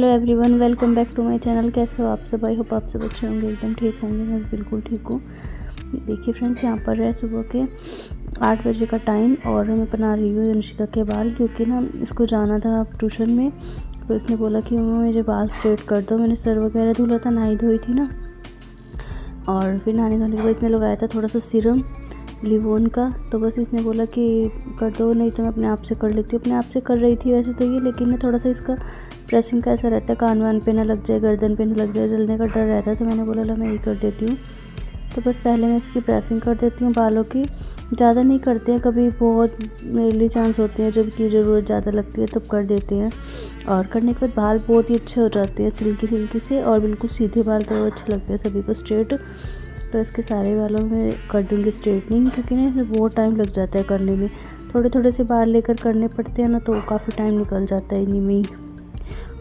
Hello everyone, welcome back to my channel. कैसे हो आप सब? आई होप आप सब अच्छे होंगे, एकदम ठीक होंगे। मैं बिल्कुल ठीक हूँ। देखिए फ्रेंड्स, यहाँ पर है सुबह के 8 बजे का टाइम और मैं बना रही हूँ अनुष्का के बाल, क्योंकि ना इसको जाना था ट्यूशन में। तो इसने बोला कि मम्मा मेरे बाल स्ट्रेट कर दो। मैंने सर वगैरह धुला था, नहाई धोई थी ना, और फिर नहाने धोने के बाद इसने लगाया था थोड़ा सा सीरम लिवोन का। तो बस इसने बोला कि कर दो, नहीं तो मैं अपने आप से कर लेती हूँ। अपने आप से कर रही थी वैसे तो ये, लेकिन ना थोड़ा सा इसका प्रेसिंग का ऐसा रहता है, कान वान पे ना लग जाए, गर्दन पे ना लग जाए, जलने का डर रहता है। तो मैंने बोला ला मैं यही कर देती हूँ। तो बस पहले मैं इसकी प्रेसिंग कर देती हूँ बालों की। ज़्यादा नहीं करते हैं, कभी बहुत मेनली चांस होते हैं जब की ज़रूरत ज़्यादा लगती है तब कर देते हैं। और करने के बाद बाल बहुत ही अच्छे हो जाते हैं, सिल्की सिल्की से, और बिल्कुल सीधे बाल तो अच्छे लगते हैं सभी को, स्ट्रेट। तो इसके सारे बालों में कर दूँगी स्ट्रेटनिंग, क्योंकि ना इसमें बहुत टाइम लग जाता है करने में। थोड़े थोड़े से बाल लेकर करने पड़ते हैं ना, तो काफ़ी टाइम निकल जाता है इन्हीं में ही।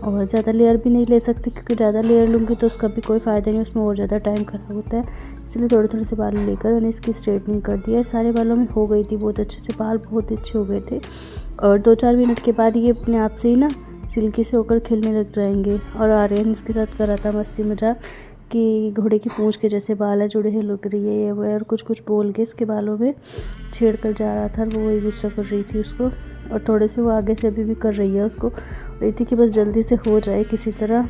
और ज़्यादा लेयर भी नहीं ले सकते, क्योंकि ज़्यादा लेयर लूँगी तो उसका भी कोई फ़ायदा नहीं, उसमें और ज़्यादा टाइम ख़राब होता है। इसलिए थोड़े थोड़े से बाल लेकर मैंने इसकी स्ट्रेटनिंग कर दिया। सारे बालों में हो गई थी बहुत अच्छे से, बाल बहुत अच्छे हो गए थे। और 2-4 मिनट के बाद ये अपने आप से ही ना सिल्की से होकर खिलने लग जाएंगे। और आर्यन इसके साथ कर रहा था मस्ती मजाक कि घोड़े की पूंछ के जैसे बाल है, जुड़े हैं, लग रही है ये वो है, और कुछ कुछ बोल के इसके बालों में छेड़ कर जा रहा था। वो वही गुस्सा कर रही थी उसको, और थोड़े से वो आगे से अभी भी कर रही है उसको, रही थी कि बस जल्दी से हो जाए किसी तरह।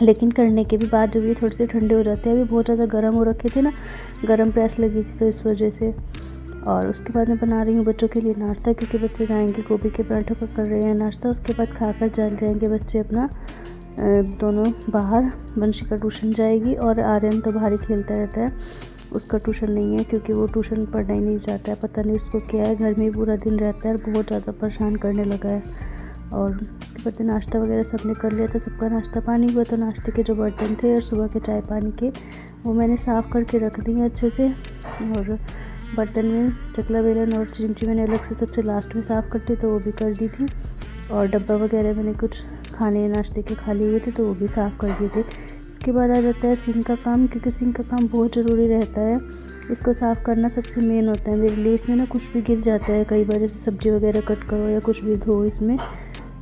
लेकिन करने के भी बाद जब ये थोड़े से ठंडे हो जाते हैं, अभी बहुत ज़्यादा गर्म हो रखे थे ना, गर्म प्रेस लगी थी तो इस वजह से। और उसके बाद मैं बना रही हूँ बच्चों के लिए नाश्ता, क्योंकि बच्चे जाएंगे, गोभी के पराठों का कर रहे हैं नाश्ता। उसके बाद खाकर चल जाएंगे बच्चे अपना दोनों बाहर। वंशी का ट्यूशन जाएगी और आर्यन तो बाहर ही खेलता रहता है, उसका ट्यूशन नहीं है, क्योंकि वो ट्यूशन पढ़ना ही नहीं चाहता है। पता नहीं उसको क्या है, घर में ही पूरा दिन रहता है और बहुत ज़्यादा परेशान करने लगा है। और उसके बाद नाश्ता वगैरह सबने कर लिया था, सबका नाश्ता पानी हुआ। तो नाश्ते के जो बर्तन थे और सुबह के चाय पानी के, वो मैंने साफ़ करके रख दिए अच्छे से। और बर्तन में चकला बेलन और चिमची मैंने अलग से सबसे लास्ट में साफ़ करती, तो वो भी कर दी थी। और डब्बा वगैरह मैंने कुछ खाने नाश्ते के खाली हुए थे, तो वो भी साफ़ कर दिए थे। इसके बाद आ जाता है सिंक का काम, क्योंकि सिंक का काम बहुत ज़रूरी रहता है। इसको साफ़ करना सबसे मेन होता है मेरे लिए। इसमें ना कुछ भी गिर जाता है कई बार, जैसे सब्ज़ी वगैरह कट करो या कुछ भी धो इसमें,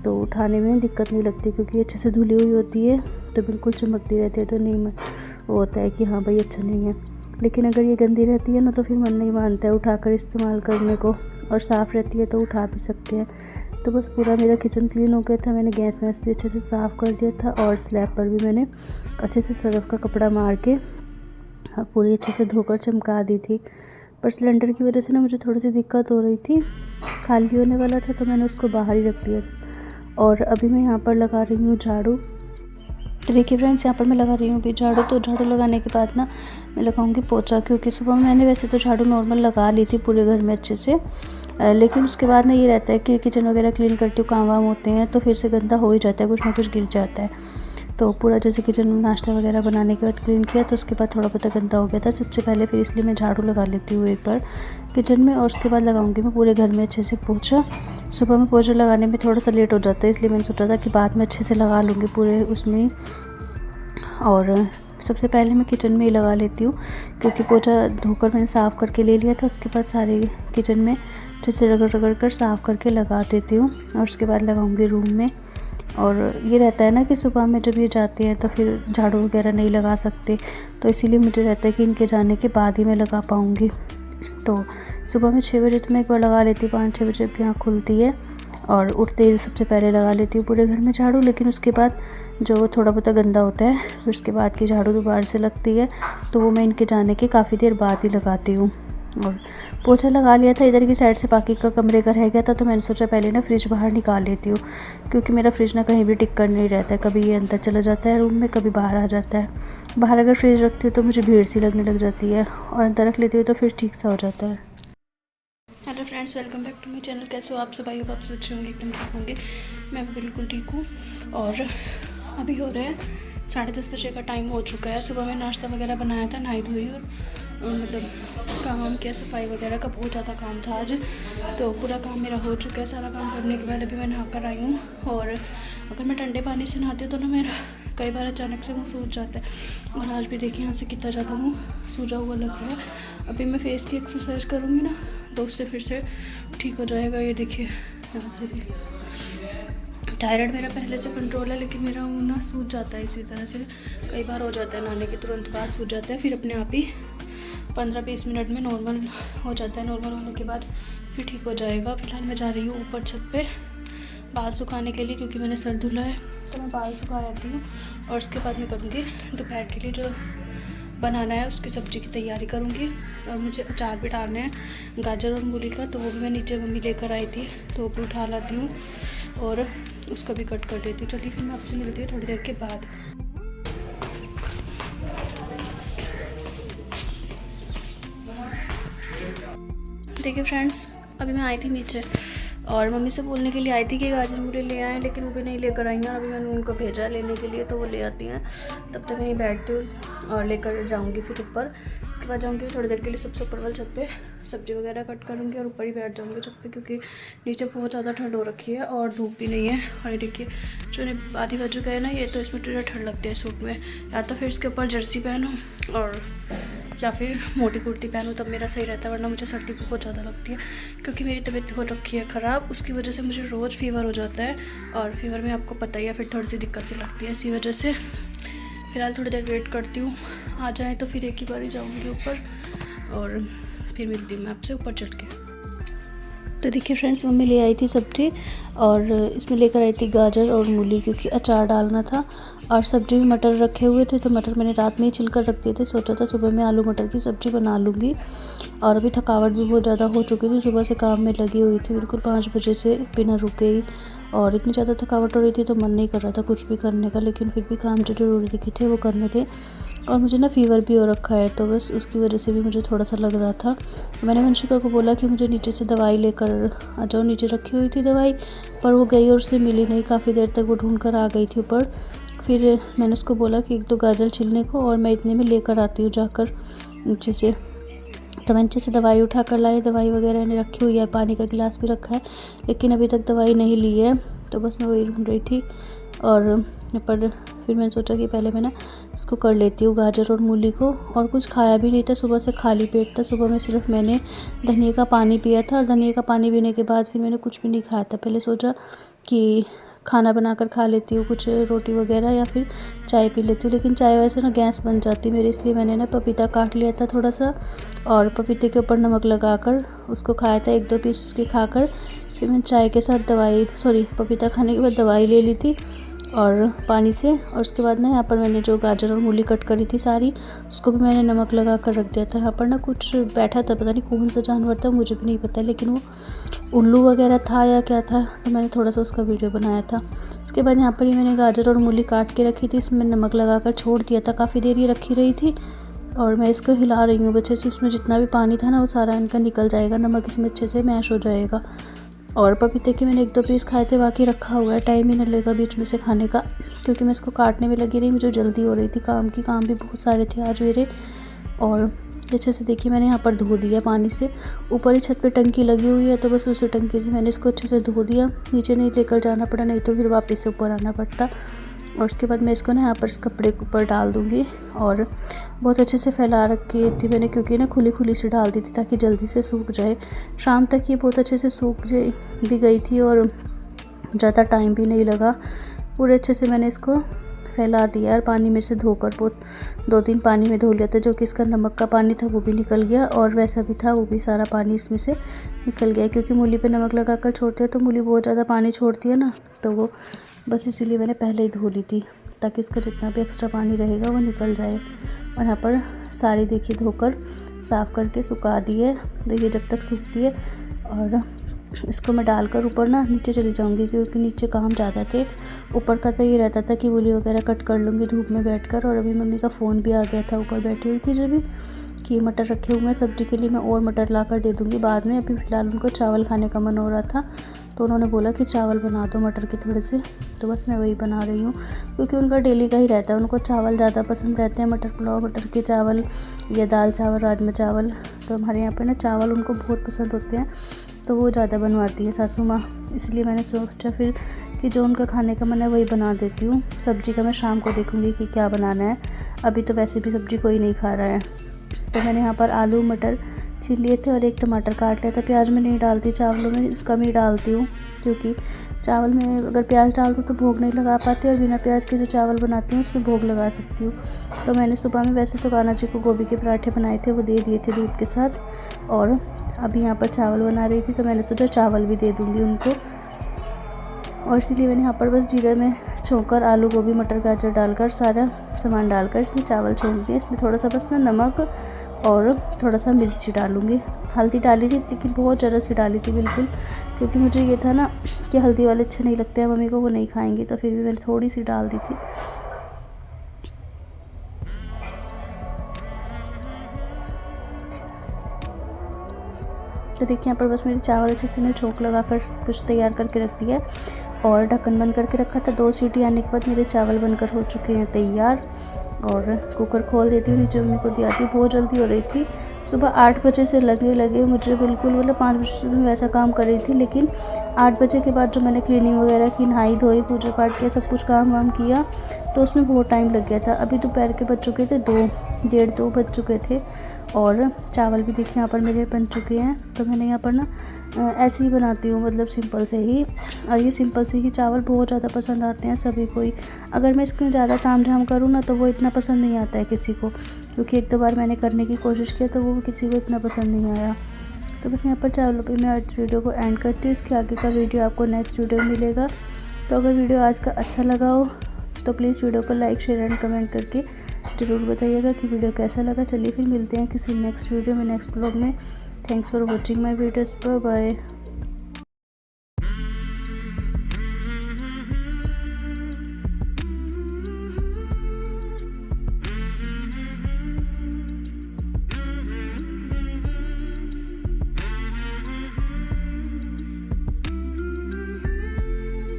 तो उठाने में दिक्कत नहीं लगती, क्योंकि अच्छे से धुली हुई होती है तो बिल्कुल चमकती रहती है। तो नहीं वो होता है कि हाँ भाई अच्छा नहीं है। लेकिन अगर ये गंदी रहती है ना, तो फिर मन नहीं मानता है उठाकर इस्तेमाल करने को। और साफ़ रहती है तो उठा भी सकते हैं। तो बस पूरा मेरा किचन क्लीन हो गया था। मैंने गैस वैस भी अच्छे से साफ़ कर दिया था, और स्लैब पर भी मैंने अच्छे से सर्फ का कपड़ा मार के पूरी अच्छे से धोकर चमका दी थी। पर सिलेंडर की वजह से ना मुझे थोड़ी सी दिक्कत हो रही थी, खाली होने वाला था, तो मैंने उसको बाहर ही रख दिया। और अभी मैं यहाँ पर लगा रही हूँ झाड़ू। देखिए फ्रेंड्स, यहाँ पर मैं लगा रही हूँ अभी झाड़ू। तो झाड़ू लगाने के बाद ना मैं लगाऊंगी पोछा, क्योंकि सुबह मैंने वैसे तो झाड़ू नॉर्मल लगा ली थी पूरे घर में अच्छे से, लेकिन उसके बाद ना ये रहता है कि किचन वगैरह क्लीन करती हूँ, काम वाम होते हैं, तो फिर से गंदा हो ही जाता है, कुछ ना कुछ गिर जाता है। तो पूरा जैसे किचन में नाश्ता वगैरह बनाने के बाद क्लीन किया, तो उसके बाद थोड़ा बहुत गंदा हो गया था सबसे पहले, फिर इसलिए मैं झाड़ू लगा लेती हूँ एक बार किचन में। और उसके बाद लगाऊंगी मैं पूरे घर में अच्छे से पोछा। सुबह में पोछा लगाने में थोड़ा सा लेट हो जाता है, इसलिए मैंने सोचा था कि बाद में अच्छे से लगा लूँगी पूरे उसमें। और सबसे पहले मैं किचन में ही लगा लेती हूँ, क्योंकि पोछा धोकर मैंने साफ़ करके ले लिया था। उसके बाद सारे किचन में अच्छे से रगड़ रगड़ कर साफ़ करके लगा देती हूँ। और उसके बाद लगाऊंगी रूम में। और ये रहता है ना कि सुबह में जब ये जाते हैं तो फिर झाड़ू वगैरह नहीं लगा सकते, तो इसीलिए मुझे रहता है कि इनके जाने के बाद ही मैं लगा पाऊँगी। तो सुबह में 6 बजे तो मैं एक बार लगा लेती हूँ, 5-6 बजे जब यहाँ खुलती है, और उठते ही सबसे पहले लगा लेती हूँ पूरे घर में झाड़ू। लेकिन उसके बाद जो थोड़ा बहुत गंदा होता है, फिर उसके बाद की झाड़ू दोबारा से लगती है, तो वो मैं इनके जाने के काफ़ी देर बाद ही लगाती हूँ। और पोछा लगा लिया था इधर की साइड से, बाकी का कमरे का रह गया था, तो मैंने सोचा पहले ना फ्रिज बाहर निकाल लेती हूँ, क्योंकि मेरा फ्रिज ना कहीं भी टिक कर नहीं रहता है, कभी ये अंदर चला जाता है रूम में, कभी बाहर आ जाता है। बाहर अगर फ्रिज रखती हूँ तो मुझे भीड़ सी लगने लग जाती है, और अंदर रख लेती हूँ तो फिर ठीक सा हो जाता है। Hello friends, welcome back to my channel. कैसे हो आप सब? आई होप आप सब अच्छे होंगे, एकदम ठीक होंगे। मैं बिल्कुल ठीक हूँ। और अभी हो रहे हैं 10:30 बजे का टाइम हो चुका है। सुबह में नाश्ता वगैरह बनाया था, नहाई धोई, और मतलब काम वाम किया, सफाई वगैरह का बहुत ज़्यादा काम था आज। तो पूरा काम मेरा हो चुका है। सारा काम करने के बाद अभी मैं नहा कर आई हूँ। और अगर मैं ठंडे पानी से नहाती हूँ तो ना मेरा कई बार अचानक से मुँह सूज जाता है, और आज भी देखिए यहाँ से कितना ज़्यादा मुँह सूजा हुआ लग रहा है। अभी मैं फेस की एक्सरसाइज करूँगी ना, तो उससे फिर से ठीक हो जाएगा। ये देखिए यहाँ से भी थायराइड मेरा पहले से कंट्रोल है, लेकिन मेरा मुँह ना सूज जाता है इसी तरह से, कई बार हो जाता है नहाने के तुरंत बाद सूज जाता है, फिर अपने आप ही 15-20 मिनट में नॉर्मल हो जाता है। नॉर्मल होने के बाद फिर ठीक हो जाएगा। फिलहाल मैं जा रही हूँ ऊपर छत पे बाल सुखाने के लिए, क्योंकि मैंने सर धुला है तो मैं बाल सुखा आती हूँ। और उसके बाद मैं करूँगी दोपहर के लिए जो बनाना है उसकी सब्ज़ी की तैयारी करूँगी। और मुझे अचार भी डालना है गाजर और मूली का, तो वो भी मैं नीचे मम्मी लेकर आई थी, तो वो भी उठा लाती हूँ और उसको भी कट कर देती हूँ। चलिए फिर मैं आपसे मिलती हूँ थोड़ी देर के बाद। देखिए फ्रेंड्स, अभी मैं आई थी नीचे और मम्मी से बोलने के लिए आई थी कि गाजर मूली ले आएँ, लेकिन वो भी नहीं लेकर आई हैं। अभी मैंने उनको भेजा है लेने के लिए, तो वो ले आती हैं। तब तक वहीं बैठती हूँ और लेकर जाऊँगी फिर ऊपर। उसके बाद जाऊँगी थोड़ी देर के लिए सबसे ऊपर वाले छत पे सब्ज़ी वगैरह कट करूँगी और ऊपर ही बैठ जाऊँगी छत पे, क्योंकि नीचे बहुत ज़्यादा ठंड हो रखी है और धूप भी नहीं है। और देखिए जो आधी बज गए ना, ये तो इसमें थोड़ा ठंड लगती है सूट में, या तो फिर इसके ऊपर जर्सी पहनो और या फिर मोटी कुर्ती पहनूँ, तब मेरा सही रहता है। वरना मुझे सर्दी बहुत ज़्यादा लगती है, क्योंकि मेरी तबीयत हो रखी है ख़राब, उसकी वजह से मुझे रोज़ फीवर हो जाता है। और फीवर में आपको पता ही है फिर थोड़ी सी दिक्कत सी लगती है, इसी वजह से फ़िलहाल थोड़ी देर वेट करती हूँ। आ जाए तो फिर एक ही बार ही जाऊँगी ऊपर और फिर मिलती हूँ मैं आपसे ऊपर चढ़ के। तो देखिए फ्रेंड्स, मम्मी ले आई थी सब्ज़ी और इसमें लेकर आई थी गाजर और मूली, क्योंकि अचार डालना था। और सब्ज़ी में मटर रखे हुए थे, तो मटर मैंने रात में ही छिलकर रख दिए थे। सोचा था सुबह में आलू मटर की सब्ज़ी बना लूँगी। और अभी थकावट भी बहुत ज़्यादा हो चुकी थी, सुबह से काम में लगी हुई थी बिल्कुल 5 बजे से बिना रुके ही। और इतनी ज़्यादा थकावट हो रही थी तो मन नहीं कर रहा था कुछ भी करने का, लेकिन फिर भी काम जो ज़रूरी दिखे थे वो करने थे। और मुझे ना फ़ीवर भी हो रखा है, तो बस उसकी वजह से भी मुझे थोड़ा सा लग रहा था। मैंने वंशिका को बोला कि मुझे नीचे से दवाई लेकर आ जाओ। नीचे रखी हुई थी दवाई, पर वो गई और उससे मिली नहीं। काफ़ी देर तक वो ढूंढ कर आ गई थी ऊपर। फिर मैंने उसको बोला कि 1-2 गाजर छीलने को, और मैं इतने में लेकर आती हूँ जाकर नीचे से। तो मैं नीचे से दवाई उठा कर लाई। दवाई वगैरह ने रखी हुई है, पानी का गिलास भी रखा है, लेकिन अभी तक दवाई नहीं ली है। तो बस मैं वही ढूंढ रही थी। और पर फिर मैंने सोचा कि पहले मैं ना इसको कर लेती हूँ गाजर और मूली को। और कुछ खाया भी नहीं था, सुबह से खाली पेट था। सुबह में सिर्फ मैंने धनिया का पानी पिया था, और धनिया का पानी पीने के बाद फिर मैंने कुछ भी नहीं खाया था। पहले सोचा कि खाना बनाकर खा लेती हूँ, कुछ रोटी वगैरह, या फिर चाय पी लेती हूँ, लेकिन चाय वैसे ना गैस बन जाती मेरी। इसलिए मैंने ना पपीता काट लिया था थोड़ा सा, और पपीते के ऊपर नमक लगाकर उसको खाया था। 1-2 पीस उसके खाकर फिर मैं चाय के साथ पपीता खाने के बाद दवाई ले ली थी और पानी से। और उसके बाद ना यहाँ पर मैंने जो गाजर और मूली कट करी थी सारी, उसको भी मैंने नमक लगा कर रख दिया था। यहाँ पर ना कुछ बैठा था, पता नहीं कौन सा जानवर था, मुझे भी नहीं पता, लेकिन वो उल्लू वगैरह था या क्या था, तो मैंने थोड़ा सा उसका वीडियो बनाया था। उसके बाद यहाँ पर ही मैंने गाजर और मूली काट के रखी थी, इसमें नमक लगा कर छोड़ दिया था। काफ़ी देर ये रखी रही थी और मैं इसको हिला रही हूँ अच्छे से। उसमें जितना भी पानी था ना वो सारा इनका निकल जाएगा, नमक इसमें अच्छे से मैश हो जाएगा। और पपीते के मैंने 1-2 पीस खाए थे, बाकी रखा हुआ है। टाइम ही नहीं लगेगा बीच में से खाने का, क्योंकि मैं इसको काटने में लगी रही। मुझे जल्दी हो रही थी काम भी बहुत सारे थे आज मेरे। और अच्छे से देखिए मैंने यहाँ पर धो दिया पानी से। ऊपर ही छत पे टंकी लगी हुई है, तो बस उसी टंकी से मैंने इसको अच्छे से धो दिया। नीचे नहीं लेकर जाना पड़ा, नहीं तो फिर वापस से ऊपर आना पड़ता। और उसके बाद मैं इसको ना यहाँ पर इस कपड़े के ऊपर डाल दूँगी। और बहुत अच्छे से फैला रखी थी मैंने, क्योंकि ना खुली से डाल दी थी ताकि जल्दी से सूख जाए। शाम तक ये बहुत अच्छे से सूख भी गई थी और ज़्यादा टाइम भी नहीं लगा। पूरे अच्छे से मैंने इसको फैला दिया और पानी में से धोकर बहुत 2-3 पानी में धो लिया था। जो कि इसका नमक का पानी था वो भी निकल गया, और वैसा भी था वो भी सारा पानी इसमें से निकल गया। क्योंकि मूली पे नमक लगा कर छोड़ते हैं तो मूली बहुत ज़्यादा पानी छोड़ती है ना, तो वो बस इसीलिए मैंने पहले ही धो ली थी, ताकि इसका जितना भी एक्स्ट्रा पानी रहेगा वो निकल जाए। और यहाँ पर सारी देखिए धोकर साफ़ करके सुखा दी है। देखिए जब तक सूखती है, और इसको मैं डालकर ऊपर ना नीचे चली जाऊंगी, क्योंकि नीचे काम ज़्यादा थे। ऊपर का तो ये रहता था कि मूली वगैरह कट कर लूँगी धूप में बैठकर। और अभी मम्मी का फ़ोन भी आ गया था, ऊपर बैठी हुई थी जब भी, कि मटर रखे हुए हैं सब्ज़ी के लिए, मैं और मटर ला कर दे दूँगी बाद में। अभी फ़िलहाल उनको चावल खाने का मन हो रहा था, तो उन्होंने बोला कि चावल बना दो मटर के थोड़े से, तो बस मैं वही बना रही हूँ। क्योंकि उनका डेली का ही रहता है, उनको चावल ज़्यादा पसंद रहते हैं, मटर पुलाव, मटर के चावल या दाल चावल, राजमा चावल। तो हमारे यहाँ पे ना चावल उनको बहुत पसंद होते हैं, तो वो ज़्यादा बनवाती है सासू माँ। इसलिए मैंने सोचा फिर कि जो उनका खाने का मन है वही बना देती हूँ। सब्ज़ी का मैं शाम को देखूँगी कि क्या बनाना है, अभी तो वैसे भी सब्ज़ी कोई नहीं खा रहा है। तो मैंने यहाँ पर आलू मटर छील लिए थे और 1 टमाटर काट लिया था। प्याज में नहीं डालती, चावलों में कम ही डालती हूँ, क्योंकि चावल में अगर प्याज डाल दूँ तो भोग नहीं लगा पाते, और बिना प्याज के जो चावल बनाती हूँ उसमें भोग लगा सकती हूँ। तो मैंने सुबह में वैसे तो कान्हा जी को गोभी के पराठे बनाए थे, वो दे दिए थे दूध के साथ, और अभी यहाँ पर चावल बना रही थी तो मैंने सोचा चावल भी दे दूँगी उनको। और इसीलिए मैंने यहाँ पर बस जीरे में छोंकर आलू गोभी मटर गाजर डालकर सारा सामान डालकर इसमें चावल छोंक दिए। इसमें थोड़ा सा बस ना नमक और थोड़ा सा मिर्ची डालूँगी। हल्दी डाली थी लेकिन बहुत ज़रा सी डाली थी बिल्कुल, क्योंकि मुझे ये था ना कि हल्दी वाले अच्छे नहीं लगते हैं मम्मी को, वो नहीं खाएंगी, तो फिर भी मैंने थोड़ी सी डाल दी थी। तो देखिए यहाँ पर बस मेरे चावल अच्छे से छोंक लगा कर कुछ तैयार करके रख दिया और ढक्कन बंद करके रखा था। 2 सीटी आने के बाद मेरे चावल बनकर हो चुके हैं तैयार। और कुकर खोल देती हूँ, नीचे मम्मी को दिया थी, बहुत जल्दी हो रही थी। सुबह 8 बजे से लगे मुझे बिल्कुल, मतलब 5 बजे से मैं वैसा काम कर रही थी, लेकिन 8 बजे के बाद जो मैंने क्लीनिंग वगैरह की, नहाई धोई, पूजा पाठ किया, सब कुछ काम वाम किया, तो उसमें बहुत टाइम लग गया था। अभी दोपहर के बज चुके थे 2 बज चुके थे, और चावल भी देखिए यहाँ पर मेरे बन चुके हैं। तो मैंने यहाँ पर ना ऐसे ही बनाती हूँ, मतलब सिंपल से ही, और ये सिंपल से ही चावल बहुत ज़्यादा पसंद आते हैं सभी को ही। अगर मैं इसमें ज़्यादा ताम झाम करूँ ना तो वो इतना पसंद नहीं आता है किसी को, क्योंकि 1-2 बार मैंने करने की कोशिश किया तो वो किसी को इतना पसंद नहीं आया। तो बस यहाँ पर चावलों पे मैं आज वीडियो को एंड करती हूँ। इसके आगे का वीडियो आपको नेक्स्ट वीडियो में मिलेगा। तो अगर वीडियो आज का अच्छा लगा हो तो प्लीज़ वीडियो को लाइक शेयर एंड कमेंट करके ज़रूर बताइएगा कि वीडियो कैसा लगा। चलिए फिर मिलते हैं किसी नेक्स्ट वीडियो में, नेक्स्ट ब्लॉग में। Thanks for watching my videos. Bye bye.